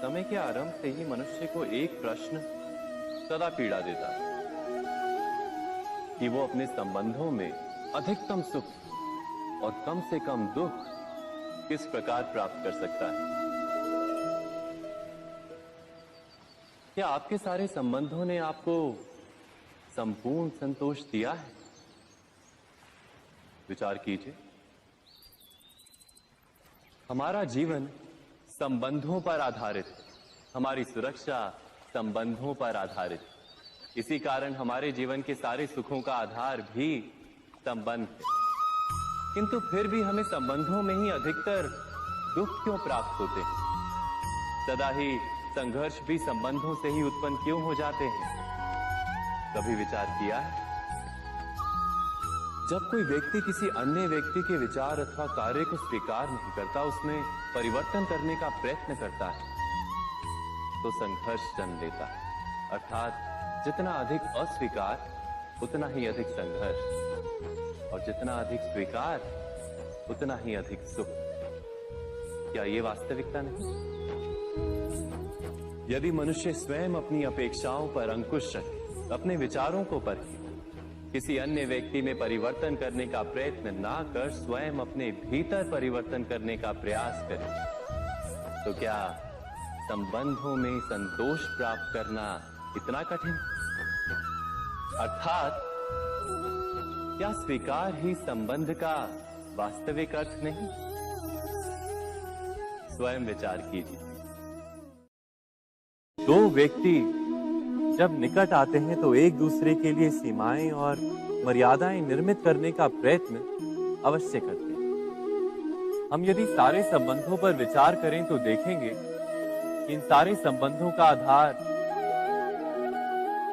समय के आरंभ से ही मनुष्य को एक प्रश्न सदा पीड़ा देता है कि वो अपने संबंधों में अधिकतम सुख और कम से कम दुख किस प्रकार प्राप्त कर सकता है। क्या आपके सारे संबंधों ने आपको संपूर्ण संतोष दिया है? विचार कीजिए। हमारा जीवन संबंधों पर आधारित है, हमारी सुरक्षा संबंधों पर आधारित है। इसी कारण हमारे जीवन के सारे सुखों का आधार भी संबंध है। किंतु फिर भी हमें संबंधों में ही अधिकतर दुख क्यों प्राप्त होते हैं? सदा ही संघर्ष भी संबंधों से ही उत्पन्न क्यों हो जाते हैं? कभी विचार किया है? जब कोई व्यक्ति किसी अन्य व्यक्ति के विचार अथवा कार्य को स्वीकार नहीं करता, उसमें परिवर्तन करने का प्रयत्न करता है, तो संघर्ष जन्म लेता है। अर्थात जितना अधिक अस्वीकार उतना ही अधिक संघर्ष, और जितना अधिक स्वीकार उतना ही अधिक सुख। क्या ये वास्तविकता नहीं? यदि मनुष्य स्वयं अपनी अपेक्षाओं पर अंकुश रखे, अपने विचारों को परखे, किसी अन्य व्यक्ति में परिवर्तन करने का प्रयत्न ना कर स्वयं अपने भीतर परिवर्तन करने का प्रयास करे, तो क्या संबंधों में संतोष प्राप्त करना इतना कठिन? अर्थात क्या स्वीकार ही संबंध का वास्तविक अर्थ नहीं? स्वयं विचार कीजिए। दो व्यक्ति जब निकट आते हैं तो एक दूसरे के लिए सीमाएं और मर्यादाएं निर्मित करने का प्रयत्न अवश्य करते हैं। हम यदि सारे संबंधों पर विचार करें तो देखेंगे कि इन सारे संबंधों का आधार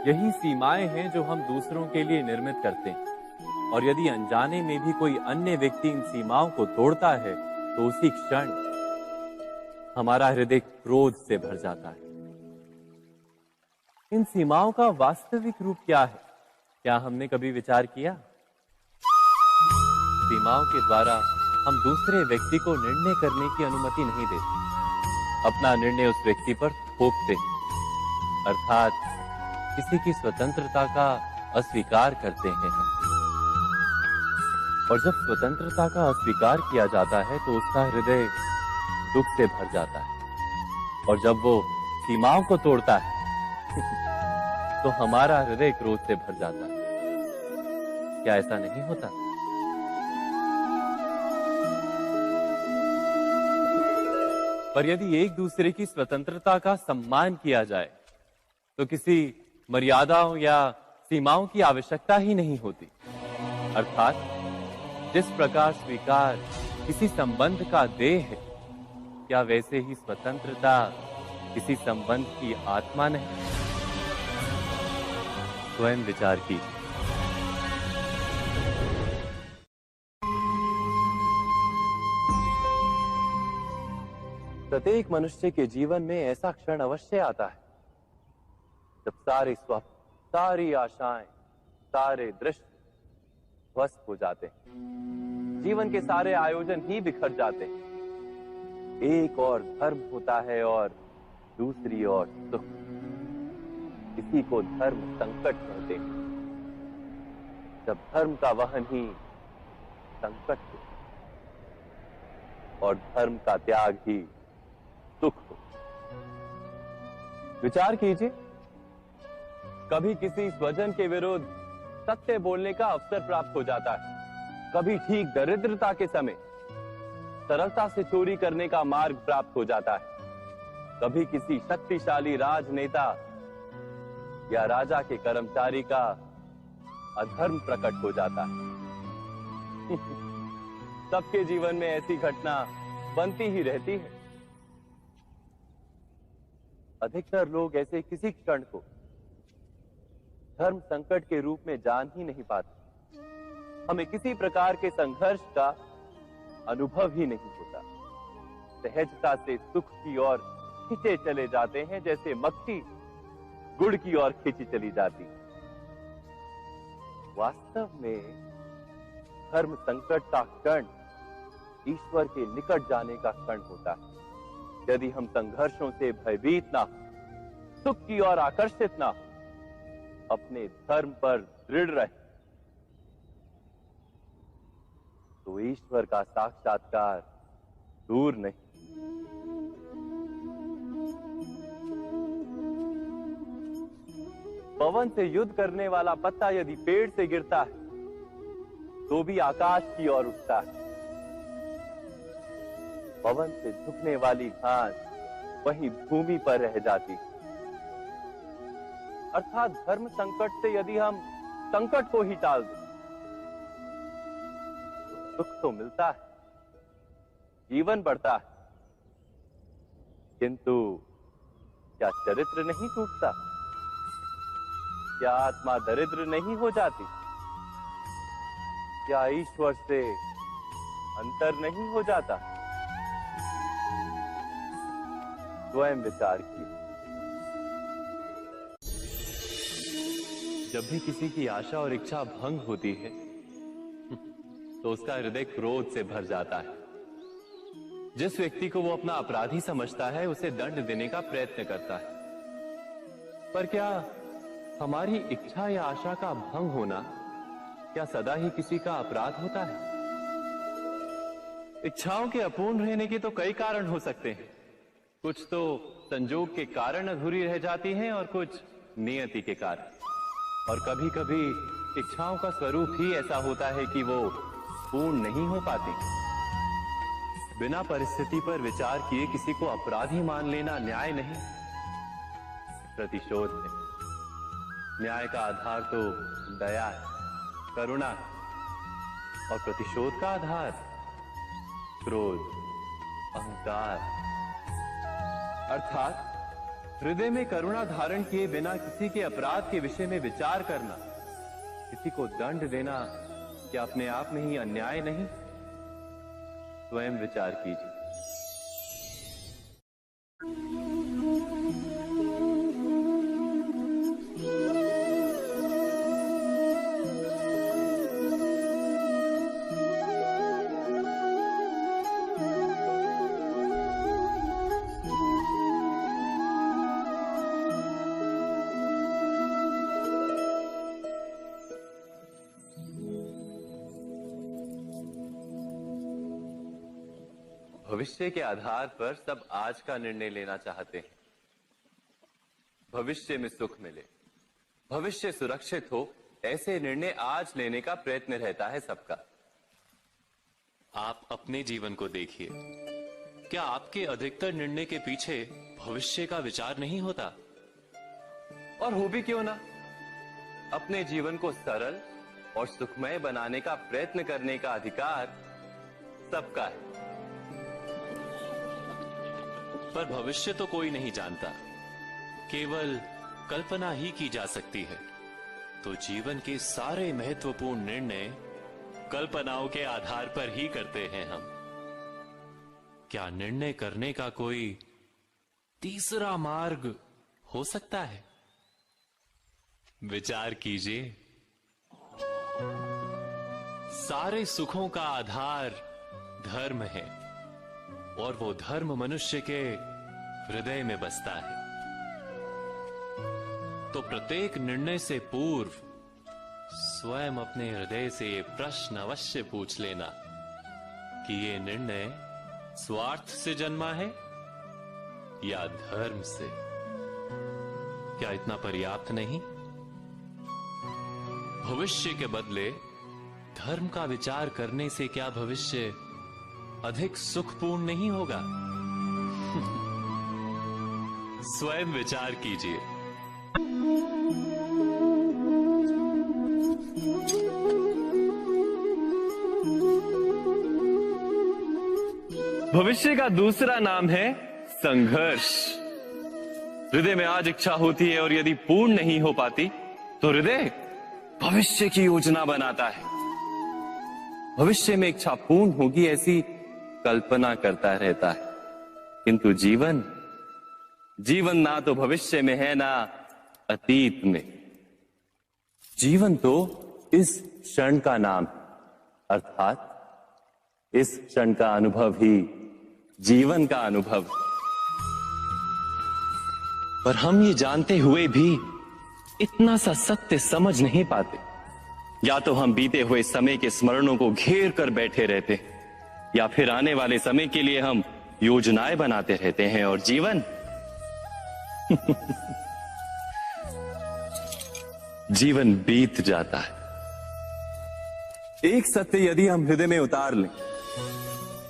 यही सीमाएं हैं जो हम दूसरों के लिए निर्मित करते हैं। और यदि अनजाने में भी कोई अन्य व्यक्ति इन सीमाओं को तोड़ता है तो उसी क्षण हमारा हृदय क्रोध से भर जाता है। इन सीमाओं का वास्तविक रूप क्या है? क्या हमने कभी विचार किया? सीमाओं के द्वारा हम दूसरे व्यक्ति को निर्णय करने की अनुमति नहीं देते, अपना निर्णय उस व्यक्ति पर थोपते हैं, अर्थात किसी की स्वतंत्रता का अस्वीकार करते हैं हम। और जब स्वतंत्रता का अस्वीकार किया जाता है तो उसका हृदय दुख से भर जाता है, और जब वो सीमाओं को तोड़ता है तो हमारा हृदय क्रोध से भर जाता है। क्या ऐसा नहीं होता? पर यदि एक दूसरे की स्वतंत्रता का सम्मान किया जाए तो किसी मर्यादाओं या सीमाओं की आवश्यकता ही नहीं होती। अर्थात जिस प्रकार स्वीकार किसी संबंध का देह है, क्या वैसे ही स्वतंत्रता किसी संबंध की आत्मा नहीं? स्वयं विचार कीजिए। प्रत्येक मनुष्य के जीवन में ऐसा क्षण अवश्य आता है जब सारे स्वप्न, सारी आशाएं, सारे दृश्य ध्वस्त हो जाते हैं। जीवन के सारे आयोजन ही बिखर जाते हैं। एक और धर्म होता है और दूसरी ओर सुख। इसी को धर्म संकट कहते हैं। जब धर्म का वहन ही संकट हो और धर्म का त्याग ही सुख हो। विचार कीजिए, कभी किसी स्वजन के विरुद्ध सत्य बोलने का अवसर प्राप्त हो जाता है, कभी ठीक दरिद्रता के समय सरलता से चोरी करने का मार्ग प्राप्त हो जाता है, कभी किसी शक्तिशाली राजनेता या राजा के कर्मचारी का अधर्म प्रकट हो जाता है। सबके जीवन में ऐसी घटना बनती ही रहती है। अधिकतर लोग ऐसे किसी क्षण को धर्म संकट के रूप में जान ही नहीं पाते। हमें किसी प्रकार के संघर्ष का अनुभव ही नहीं होता। सहजता से सुख की ओर खींचे चले जाते हैं, जैसे मक्खी गुड़ की ओर खींची चली जाती। वास्तव में धर्म संकट का क्षण ईश्वर के निकट जाने का क्षण होता है। यदि हम संघर्षों से भयभीत ना, सुख की ओर आकर्षित ना, अपने धर्म पर दृढ़ रहे, तो ईश्वर का साक्षात्कार दूर नहीं। पवन से युद्ध करने वाला पत्ता यदि पेड़ से गिरता है तो भी आकाश की ओर उठता है। पवन से झुकने वाली घास वहीं भूमि पर रह जाती। अर्थात धर्म संकट से यदि हम संकट को ही टाल दें तो सुख तो मिलता है, जीवन बढ़ता है, किंतु क्या चरित्र नहीं टूटता? क्या आत्मा दरिद्र नहीं हो जाती? क्या ईश्वर से अंतर नहीं हो जाता? स्वयं विचार कीजिए। जब भी किसी की आशा और इच्छा भंग होती है तो उसका हृदय क्रोध से भर जाता है। जिस व्यक्ति को वो अपना अपराधी समझता है उसे दंड देने का प्रयत्न करता है। पर क्या हमारी इच्छा या आशा का भंग होना क्या सदा ही किसी का अपराध होता है? इच्छाओं के अपूर्ण रहने के तो कई कारण हो सकते हैं। कुछ तो संजोग के कारण अधूरी रह जाती हैं और कुछ नियति के कारण। और कभी कभी इच्छाओं का स्वरूप ही ऐसा होता है कि वो पूर्ण नहीं हो पाती। बिना परिस्थिति पर विचार किए किसी को अपराधी मान लेना न्याय नहीं, प्रतिशोध है। न्याय का आधार तो दया है, करुणा है, और प्रतिशोध का आधार क्रोध, अहंकार। अर्थात हृदय में करुणा धारण किए बिना किसी के अपराध के विषय में विचार करना, किसी को दंड देना, क्या अपने आप में ही अन्याय नहीं? स्वयं विचार कीजिए। भविष्य के आधार पर सब आज का निर्णय लेना चाहते हैं। भविष्य में सुख मिले, भविष्य सुरक्षित हो, ऐसे निर्णय आज लेने का प्रयत्न रहता है सबका। आप अपने जीवन को देखिए, क्या आपके अधिकतर निर्णय के पीछे भविष्य का विचार नहीं होता? और हो भी क्यों ना। अपने जीवन को सरल और सुखमय बनाने का प्रयत्न करने का अधिकार सबका है। पर भविष्य तो कोई नहीं जानता, केवल कल्पना ही की जा सकती है। तो जीवन के सारे महत्वपूर्ण निर्णय कल्पनाओं के आधार पर ही करते हैं हम। क्या निर्णय करने का कोई तीसरा मार्ग हो सकता है? विचार कीजिए। सारे सुखों का आधार धर्म है और वो धर्म मनुष्य के हृदय में बसता है। तो प्रत्येक निर्णय से पूर्व स्वयं अपने हृदय से ये प्रश्न अवश्य पूछ लेना कि ये निर्णय स्वार्थ से जन्मा है या धर्म से। क्या इतना पर्याप्त नहीं? भविष्य के बदले धर्म का विचार करने से क्या भविष्य अधिक सुखपूर्ण नहीं होगा? स्वयं विचार कीजिए। भविष्य का दूसरा नाम है संघर्ष। हृदय में आज इच्छा होती है और यदि पूर्ण नहीं हो पाती तो हृदय भविष्य की योजना बनाता है। भविष्य में इच्छा पूर्ण होगी ऐसी कल्पना करता रहता है, किंतु जीवन ना तो भविष्य में है ना अतीत में। जीवन तो इस क्षण का नाम है, अर्थात इस क्षण का अनुभव ही जीवन का अनुभव। पर हम ये जानते हुए भी इतना सा सत्य समझ नहीं पाते। या तो हम बीते हुए समय के स्मरणों को घेर कर बैठे रहते, या फिर आने वाले समय के लिए हम योजनाएं बनाते रहते हैं और जीवन जीवन बीत जाता है। एक सत्य यदि हम हृदय में उतार लें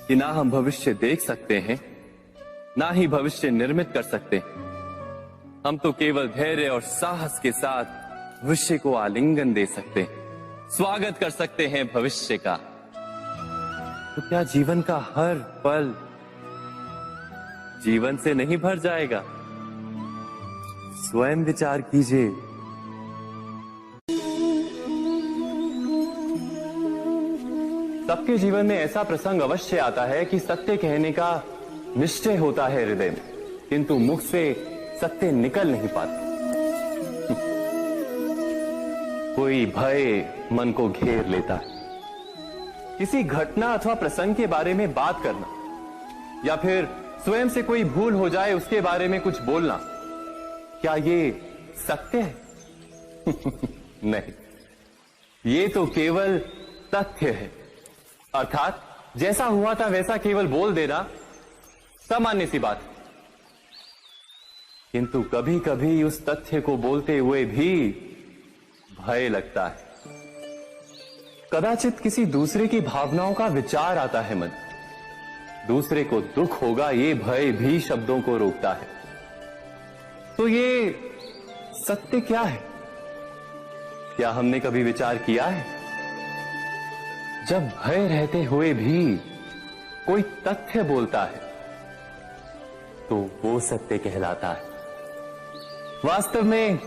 कि ना हम भविष्य देख सकते हैं, ना ही भविष्य निर्मित कर सकते हैं, हम तो केवल धैर्य और साहस के साथ भविष्य को आलिंगन दे सकते हैं, स्वागत कर सकते हैं भविष्य का। तो क्या जीवन का हर पल जीवन से नहीं भर जाएगा? स्वयं विचार कीजिए। सबके जीवन में ऐसा प्रसंग अवश्य आता है कि सत्य कहने का निश्चय होता है हृदय में, किंतु मुख से सत्य निकल नहीं पाता। कोई भय मन को घेर लेता है। किसी घटना अथवा प्रसंग के बारे में बात करना, या फिर स्वयं से कोई भूल हो जाए उसके बारे में कुछ बोलना, क्या ये सत्य है? नहीं, ये तो केवल तथ्य है। अर्थात जैसा हुआ था वैसा केवल बोल देना सामान्य सी बात। किंतु कभी कभी उस तथ्य को बोलते हुए भी भय लगता है। कदाचित किसी दूसरे की भावनाओं का विचार आता है मन, दूसरे को दुख होगा ये भय भी शब्दों को रोकता है। तो ये सत्य क्या है? क्या हमने कभी विचार किया है? जब भय रहते हुए भी कोई तथ्य बोलता है तो वो सत्य कहलाता है। वास्तव में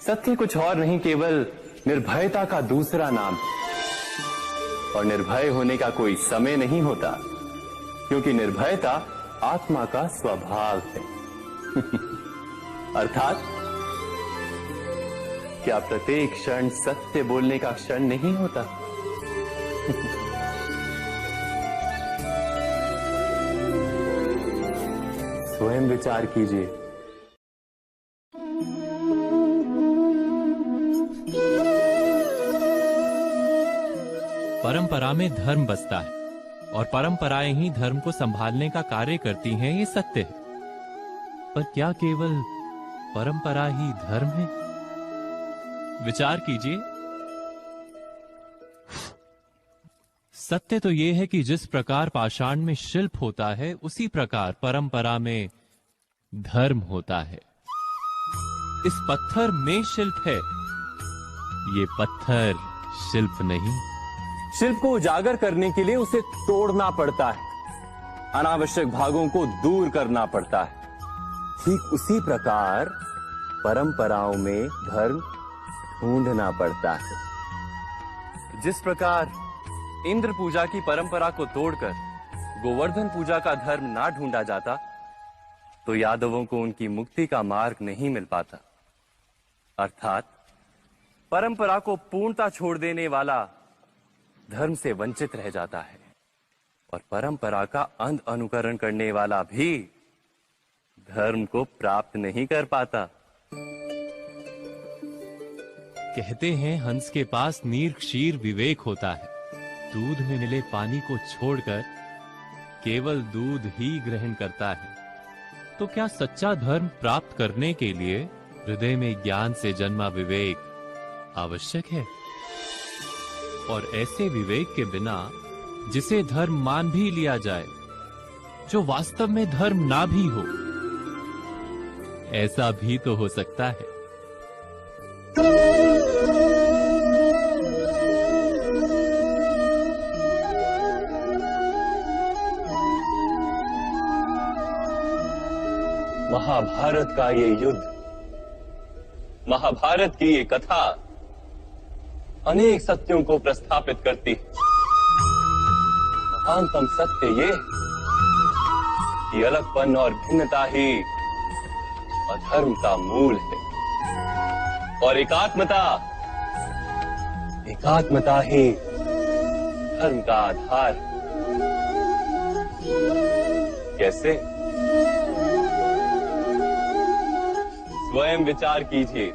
सत्य कुछ और नहीं, केवल निर्भयता का दूसरा नाम है। और निर्भय होने का कोई समय नहीं होता, क्योंकि निर्भयता आत्मा का स्वभाव है। अर्थात क्या प्रत्येक क्षण सत्य बोलने का क्षण नहीं होता? स्वयं विचार कीजिए। परंपरा में धर्म बसता है और परंपराएं ही धर्म को संभालने का कार्य करती हैं, ये सत्य है। पर क्या केवल परंपरा ही धर्म है? विचार कीजिए। सत्य तो यह है कि जिस प्रकार पाषाण में शिल्प होता है, उसी प्रकार परंपरा में धर्म होता है। इस पत्थर में शिल्प है, ये पत्थर शिल्प नहीं। शिल्प को उजागर करने के लिए उसे तोड़ना पड़ता है, अनावश्यक भागों को दूर करना पड़ता है। ठीक उसी प्रकार परंपराओं में धर्म ढूंढना पड़ता है। जिस प्रकार इंद्र पूजा की परंपरा को तोड़कर गोवर्धन पूजा का धर्म ना ढूंढा जाता, तो यादवों को उनकी मुक्ति का मार्ग नहीं मिल पाता। अर्थात परंपरा को पूर्णता छोड़ देने वाला धर्म से वंचित रह जाता है, और परंपरा का अंध अनुकरण करने वाला भी धर्म को प्राप्त नहीं कर पाता। कहते हैं हंस के पास नीर क्षीर विवेक होता है। दूध में मिले पानी को छोड़कर केवल दूध ही ग्रहण करता है। तो क्या सच्चा धर्म प्राप्त करने के लिए हृदय में ज्ञान से जन्मा विवेक आवश्यक है? और ऐसे विवेक के बिना जिसे धर्म मान भी लिया जाए, जो वास्तव में धर्म ना भी हो, ऐसा भी तो हो सकता है। महाभारत का ये युद्ध, महाभारत की ये कथा अनेक सत्यों को प्रस्थापित करती है। महानतम सत्य ये कि अलगपन और भिन्नता ही अधर्म का मूल है, और एकात्मता ही धर्म का आधार। कैसे? स्वयं विचार कीजिए।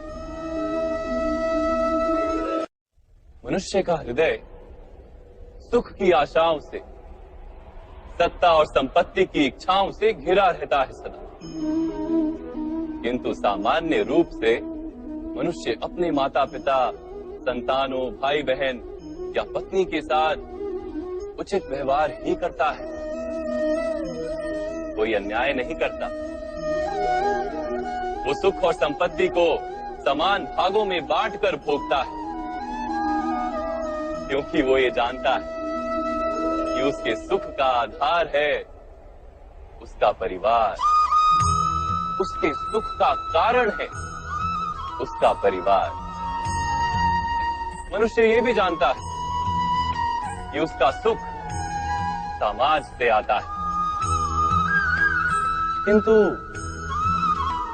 मनुष्य का हृदय सुख की आशाओं से, सत्ता और संपत्ति की इच्छाओं से घिरा रहता है सदा। किंतु सामान्य रूप से मनुष्य अपने माता पिता, संतानों, भाई बहन या पत्नी के साथ उचित व्यवहार ही करता है, कोई अन्याय नहीं करता। वो सुख और संपत्ति को समान भागों में बांटकर भोगता है, क्योंकि वो ये जानता है कि उसके सुख का आधार है उसका परिवार, उसके सुख का कारण है उसका परिवार। मनुष्य ये भी जानता है कि उसका सुख समाज से आता है, किंतु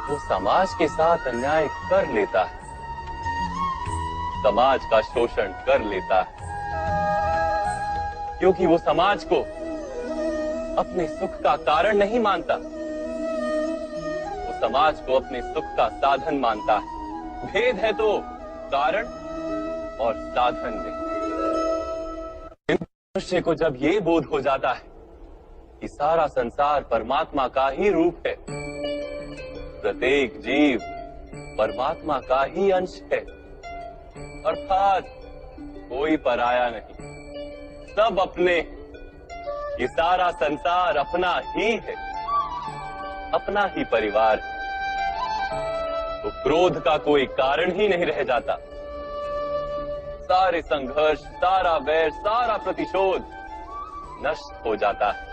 वो समाज के साथ अन्याय कर लेता है, समाज का शोषण कर लेता है, क्योंकि वो समाज को अपने सुख का कारण नहीं मानता, वो समाज को अपने सुख का साधन मानता है। भेद है तो कारण और साधन में। मनुष्य को जब ये बोध हो जाता है कि सारा संसार परमात्मा का ही रूप है, प्रत्येक जीव परमात्मा का ही अंश है, अर्थात कोई पराया नहीं, सब अपने, ये सारा संसार अपना ही है, अपना ही परिवार है, तो क्रोध का कोई कारण ही नहीं रह जाता। सारे संघर्ष, सारा वैर, सारा प्रतिशोध नष्ट हो जाता है।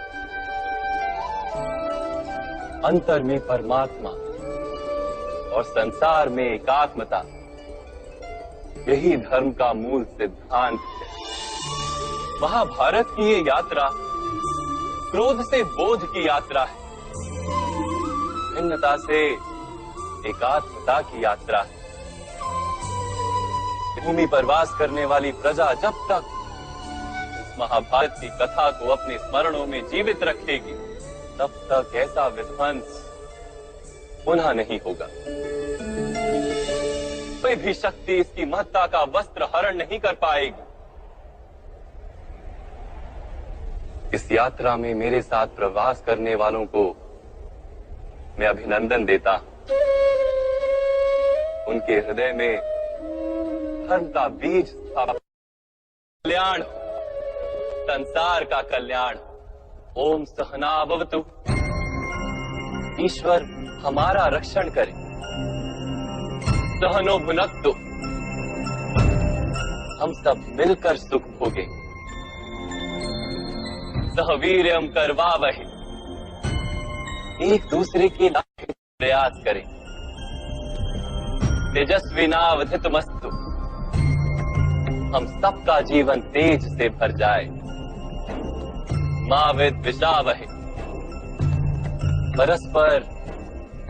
अंतर में परमात्मा और संसार में एकात्मता, यही धर्म का मूल सिद्धांत है। महाभारत की ये यात्रा क्रोध से बोध की यात्रा है, भिन्नता से एकात्मता की यात्रा है। भूमि पर वास करने वाली प्रजा जब तक इस महाभारत की कथा को अपने स्मरणों में जीवित रखेगी, तब तक ऐसा विध्वंस पुनः नहीं होगा। कोई भी शक्ति इसकी महत्ता का वस्त्र हरण नहीं कर पाएगी। इस यात्रा में मेरे साथ प्रवास करने वालों को मैं अभिनंदन देता हूं। उनके हृदय में धर्म का बीज स्थापित, कल्याण, संसार का कल्याण। ओम सहना भवतु। ईश्वर हमारा रक्षण करे। सहनो भुनक्तु। हम सब मिलकर सुख भोगे। सहवीर्यम करवावहे। एक दूसरे के लिए प्रयास करें। तेजस्विनावधितमस्तु। हम सबका जीवन तेज से भर जाए। मां विद्विषावहे। परस्पर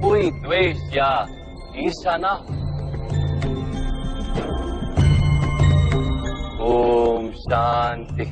कोई द्वेष या ईर्ष्या ना हो। ओम शांति।